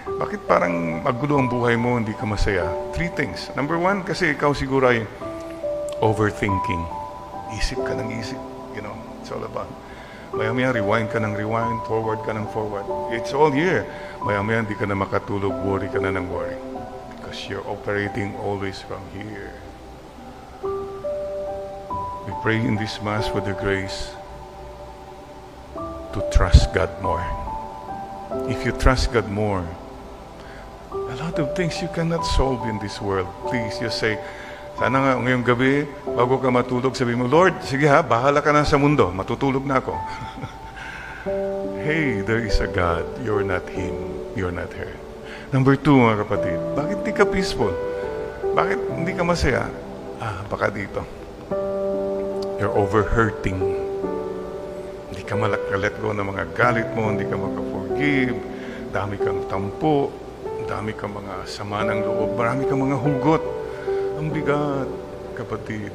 Bakit parang magulo ang buhay mo, hindi ka masaya? 3 things. Number 1, kasi ikaw siguro ay overthinking. Isip ka ng isip. You know, it's all about. Maya-maya, rewind ka ng rewind, forward ka ng forward. It's all here. Maya-maya, hindi ka na makatulog, worry ka na ng worry. Because you're operating always from here. We pray in this Mass for the grace to trust God more. If you trust God more, a lot of things you cannot solve in this world. Please, just say, sana nga ngayong gabi, bago ka matulog, sabi mo, Lord, sige ha, bahala ka na sa mundo, matutulog na ako. Hey, there is a God. You're not Him. You're not her. Number 2, mga kapatid, bakit di ka peaceful? Bakit hindi ka masaya? Baka dito. You're over-hurting. Hindi ka let go ng mga galit mo, hindi ka maka-forgive, dami kang tampo, dami kang mga sama ng loob, marami kang mga hugot. Ang bigat, kapatid.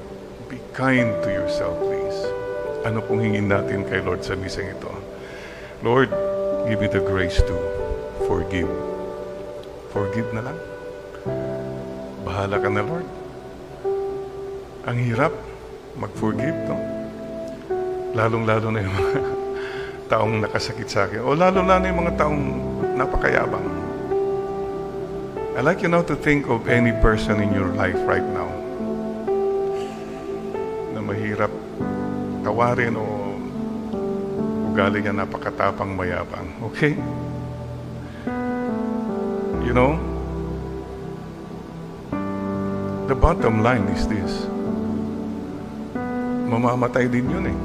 Be kind to yourself, please. Ano pong hingin natin kay Lord sa misang ito? Lord, give me the grace to forgive. Forgive na lang. Bahala ka na, Lord. Ang hirap mag-forgive, no? Lalong-lalo na yung mga taong nakasakit sa akin. O lalo-lalo na yung mga taong napakayabang. I'd like you now to think of any person in your life right now na mahirap tawarin o ugali niya napakatapang mayabang. Okay? You know, the bottom line is this. Mamamatay din yun eh.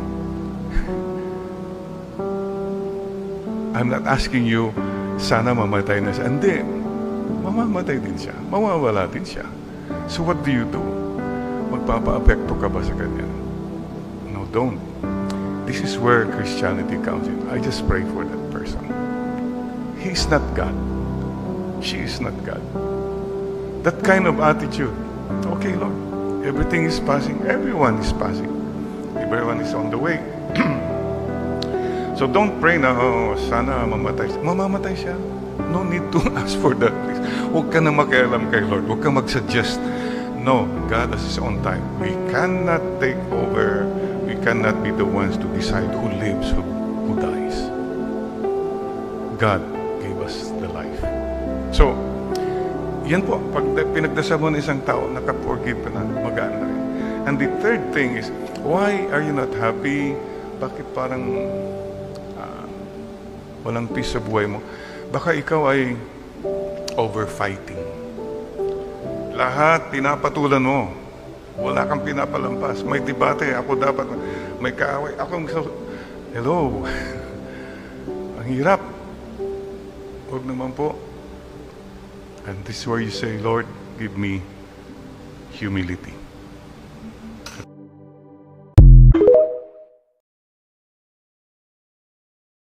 I'm not asking you, sana mamatay na siya. Hindi. Mamamatay din siya. Mawawala din siya. So what do you do? Magpapa-apekto ka ba sa kanya? No, don't. This is where Christianity comes in. I just pray for that person. He's not God. She is not God. That kind of attitude. Okay, Lord. Everything is passing. Everyone is passing. Everyone is on the way. So don't pray na, sana mamatay siya. Mamamatay siya. No need to ask for that, please. Huwag ka na makialam kay Lord. Huwag ka mag-suggest. No, God has His own time. We cannot take over. We cannot be the ones to decide who lives, who dies. God gave us the life. So, yan po. Pag pinagdasal mo ng isang tao, naka-forgive ka na, magaan na rin. And the third thing is, why are you not happy? Bakit parang walang peace sa buhay mo? Baka ikaw ay over-fighting. Lahat pinapatulan mo. Wala kang pinapalampas. May debate. Ako dapat. May kaaway. Hello. Ang hirap. Huwag naman po. And this is where you say, Lord, give me humility.